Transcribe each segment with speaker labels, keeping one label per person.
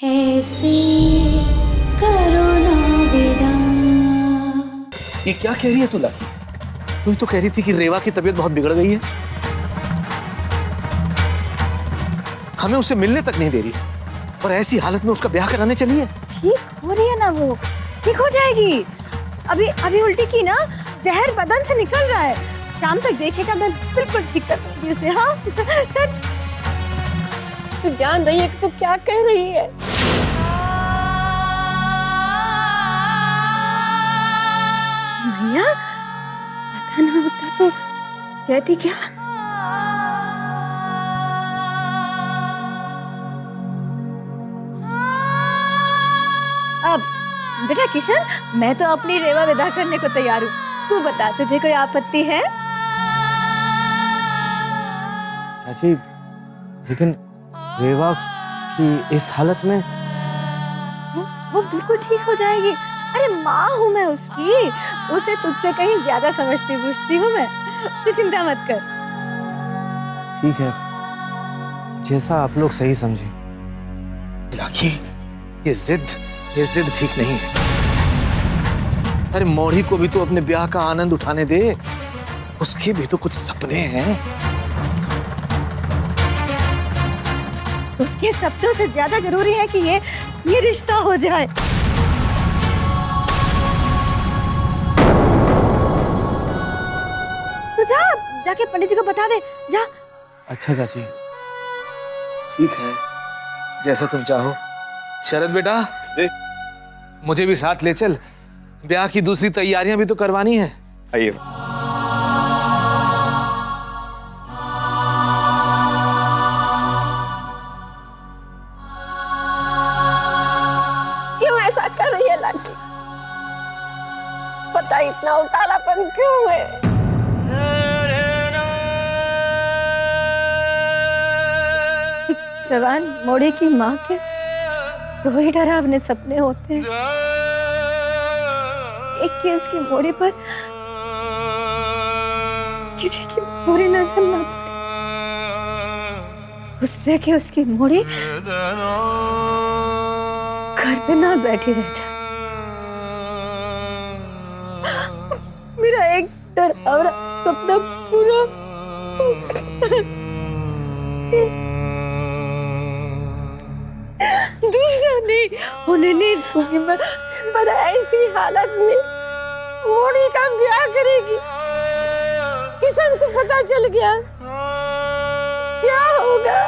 Speaker 1: ऐसे करो ना विदा।
Speaker 2: ये क्या कह रही है तू लाकी? तू ही तो कह रही थी कि रेवा की तबीयत बहुत बिगड़ गई है। हमें उसे मिलने तक नहीं दे रही और ऐसी हालत में उसका ब्याह कराने चली है।
Speaker 3: ठीक हो रही है ना, वो ठीक हो जाएगी। अभी अभी उल्टी की ना, जहर बदन से निकल रहा है। शाम तक देखेगा, मैं बिल्कुल ठीक कर दूंगी उसे। हाँ सच।
Speaker 4: तू जान रही है कि तू क्या कह रही है?
Speaker 3: भैया पता ना होता तो कहती क्या। अब बेटा किशन, मैं तो अपनी रेवा विदा करने को तैयार हूँ। तू बता, तुझे कोई आपत्ति है?
Speaker 2: चाची, लेकिन रेवा की इस हालत में
Speaker 3: वो बिल्कुल ठीक हो जाएगी। अरे माँ हूँ मैं उसकी, उसे तुझसे कहीं ज्यादा समझती बूझती हूँ मैं। तू चिंता मत कर।
Speaker 2: ठीक है, जैसा आप लोग सही समझे। लाकी, ये जिद ठीक नहीं है। अरे मौड़ी को भी तो अपने ब्याह का आनंद उठाने दे, उसके भी तो कुछ सपने हैं।
Speaker 3: उसके सपनों से ज्यादा जरूरी है कि ये रिश्ता हो जाए। तो जाके पंडित जी को बता दे, जा।
Speaker 2: अच्छा चाची, ठीक है, जैसा तुम चाहो। शरद बेटा, मुझे भी साथ ले चल, ब्याह की दूसरी तैयारियां भी तो करवानी है।
Speaker 5: आइए।
Speaker 4: क्यों ऐसा कर रही है लाकी? पता इतना उतारापन क्यों है?
Speaker 3: जवान मोड़े की माँ के दो ही डरावने सपने होते हैं। एक कि उसकी मोड़े पर किसी की बुरी नजर ना पड़े, दूसरे के उसकी मोड़ी घर पे ना बैठी रह जाए। मेरा एक डरावना सपना पूरा दूसरा नहीं होने नहीं दूंगी मैं।
Speaker 4: पर ऐसी हालत में मोड़ी का ब्याह करेगी, किशन को पता चल गया, क्या होगा?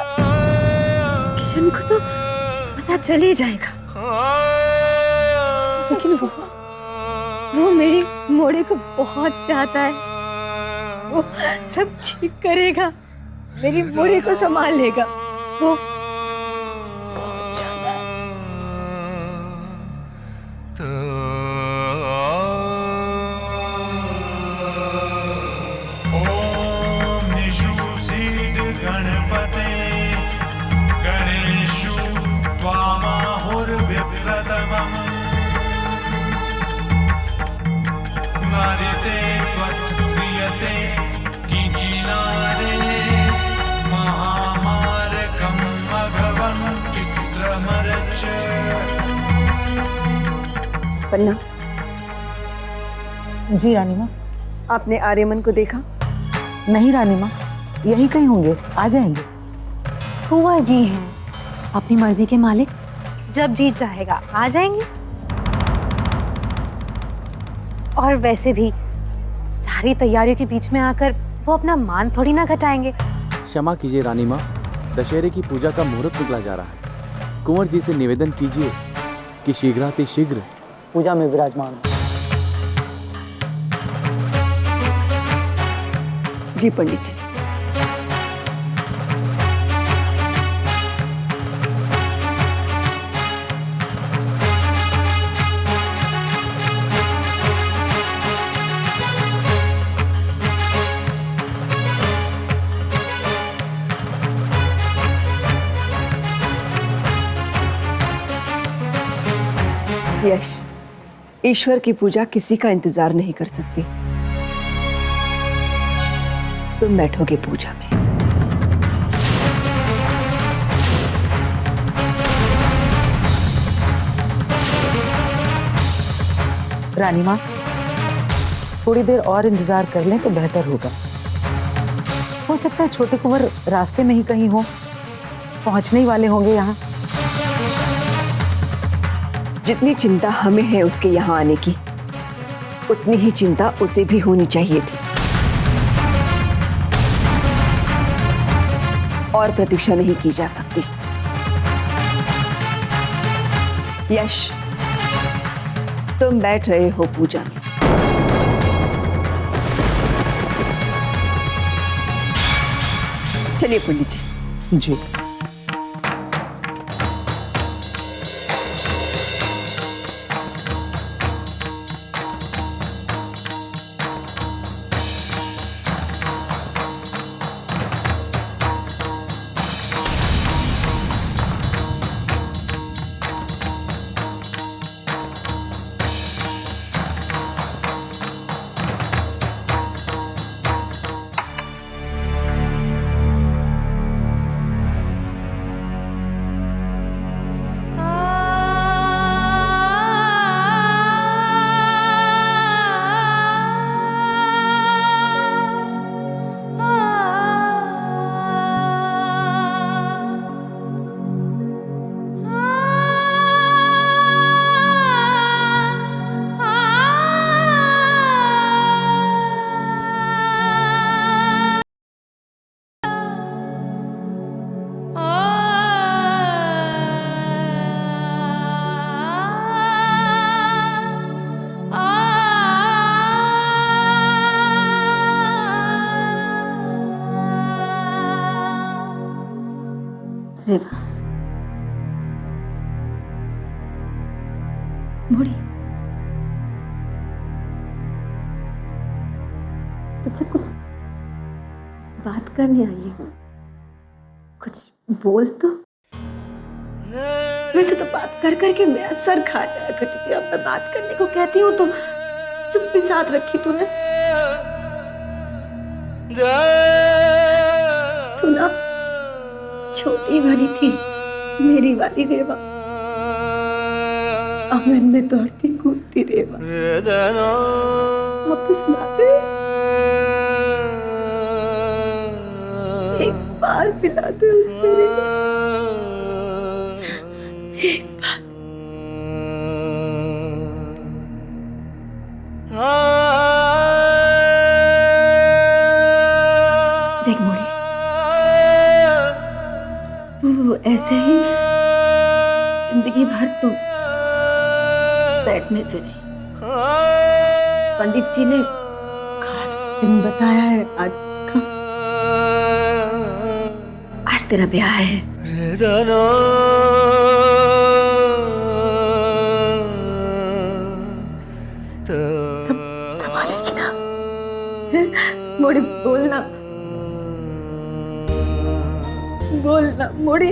Speaker 3: किशन को तो पता चल ही जाएगा, लेकिन वो मेरी मोड़े को बहुत चाहता है। वो सब ठीक करेगा, मेरी मोड़े को संभाल लेगा। वो बहुत चाहता है।
Speaker 6: ओम निषु सिद्ध गणपते गणेशु त्वामाहुर्विप्रथमम् स्मरते त्वत्प्रियते किंचिनादे महामारकं मघवन् चित्रमर्च।
Speaker 3: पन्ना
Speaker 7: जी रानी माँ।
Speaker 3: आपने आर्यमन को देखा?
Speaker 7: नहीं रानी माँ, यही कहीं होंगे, आ जाएंगे।
Speaker 3: कुंवर जी हैं अपनी मर्जी के मालिक, जब जी चाहेगा आ जाएंगे। और वैसे भी सारी तैयारियों के बीच में आकर वो अपना मान थोड़ी ना घटाएंगे।
Speaker 8: क्षमा कीजिए रानी माँ, दशहरे की पूजा का मुहूर्त निकला जा रहा है। कुंवर जी से निवेदन कीजिए कि शीघ्रातिशीघ्र
Speaker 7: पूजा में विराजमान।
Speaker 3: जी पंडित जी।
Speaker 9: यश, ईश्वर की पूजा किसी का इंतजार नहीं कर सकती। तुम बैठोगे पूजा में।
Speaker 7: रानी माँ, थोड़ी देर और इंतजार कर लें तो बेहतर होगा। हो सकता है छोटे कुंवर रास्ते में ही कहीं हो, पहुंचने ही वाले होंगे यहाँ।
Speaker 9: जितनी चिंता हमें है उसके यहाँ आने की, उतनी ही चिंता उसे भी होनी चाहिए थी। और प्रतीक्षा नहीं की जा सकती। यश, तुम बैठ रहे हो पूजा में। चलिए पंडित जी।
Speaker 2: जी।
Speaker 3: रेवा, मोड़ी, तुझसे कुछ बात करने आई हूँ। कुछ बोल तो। वैसे तो बात कर करके मेरा सर खा जाया करती थी, अब मैं बात करने को कहती हूँ तो चुप भी साथ रखी तूने। तू ना छोटी वाली थी, मेरी वाली रेवा, आंगन में दौड़ती कूदती रेवा। वापस ना दे, एक बार पिला दे उसे रेवा, एक बार। देख मोड़ी, तू ऐसे ही जिंदगी भर तो बैठने से नहीं। पंडित जी ने खास दिन बताया है आज का, आज तेरा ब्याह है। सब संभालेगी ना? मोड़ी बोलना, बोलना मोड़ी।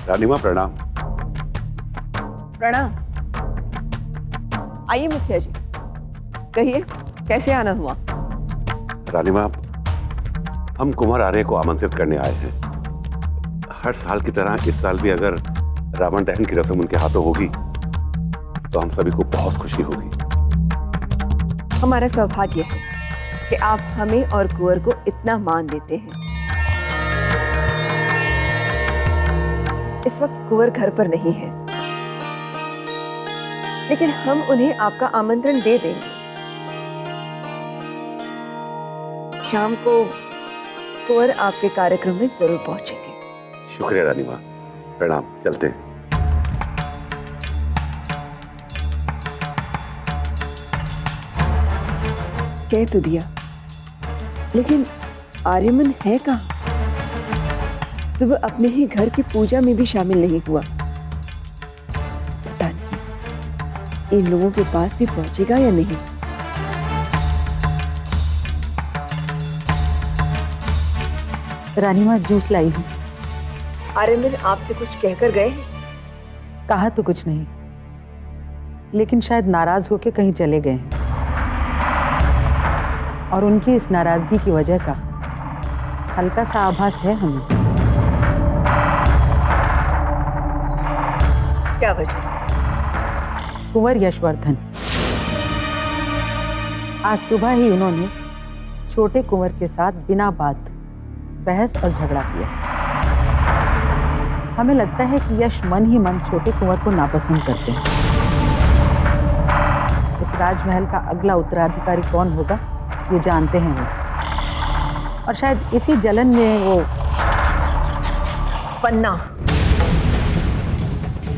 Speaker 5: रानी माँ प्रणाम।
Speaker 9: प्रणाम। आइए मुखिया जी, कहिए कैसे आना हुआ?
Speaker 5: रानी माँ, हम कुंवर आर्य को आमंत्रित करने आए हैं। हर साल की तरह इस साल भी अगर रावण दहन की रस्म उनके हाथों होगी तो हम सभी को बहुत खुशी होगी।
Speaker 9: हमारा सौभाग्य है कि आप हमें और कुंवर को इतना मान देते हैं। इस वक्त कुंवर घर पर नहीं है, लेकिन हम उन्हें आपका आमंत्रण दे देंगे। शाम को कुंवर आपके कार्यक्रम में जरूर पहुंचेंगे।
Speaker 5: शुक्रिया रानी माँ, प्रणाम, चलते हैं।
Speaker 9: कह तो दिया, लेकिन आर्यमन है कहाँ? सुबह अपने ही घर की पूजा में भी शामिल नहीं हुआ। पता नहीं इन लोगों के पास भी पहुंचेगा या नहीं।
Speaker 7: रानी माँ जूस लाई हूँ।
Speaker 9: आर्यमन आपसे कुछ कहकर गए?
Speaker 7: कहा तो कुछ नहीं, लेकिन शायद नाराज होकर कहीं चले गए हैं और उनकी इस नाराजगी की वजह का हल्का सा आभास है हमें।
Speaker 9: क्या वजह?
Speaker 7: कुंवर यशवर्धन। आज सुबह ही उन्होंने छोटे कुंवर के साथ बिना बात बहस और झगड़ा किया। हमें लगता है कि यश मन ही मन छोटे कुंवर को नापसंद करते हैं। इस राजमहल का अगला उत्तराधिकारी कौन होगा ये जानते हैं वो, और शायद इसी जलन में वो।
Speaker 9: पन्ना,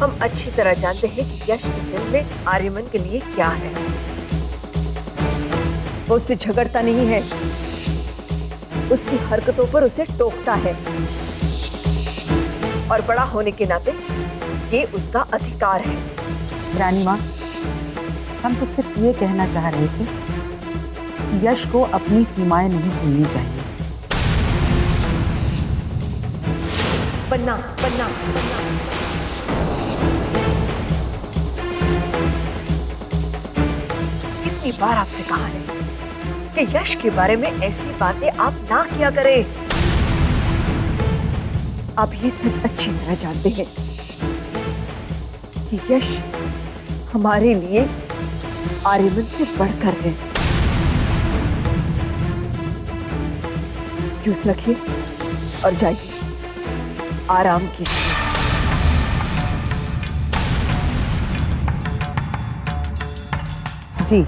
Speaker 9: हम अच्छी तरह जानते हैं कि यश के दिल में आर्यमन के लिए क्या है। वो उससे झगड़ता नहीं है, उसकी हरकतों पर उसे टोकता है, और बड़ा होने के नाते ये उसका अधिकार है।
Speaker 7: रानी माँ, हम तो सिर्फ ये कहना चाह रहे थे कि यश को अपनी सीमाएं नहीं भूलनी चाहिए।
Speaker 9: पन्ना, पन्ना, पन्ना। कितनी बार आपसे कहा है कि यश के बारे में ऐसी बातें आप ना किया करें। आप ये सच अच्छी तरह जानते हैं कि यश हमारे लिए आर्यमन से बढ़कर है। जूस रखिए और जाइए, आराम कीजिए।
Speaker 7: जी।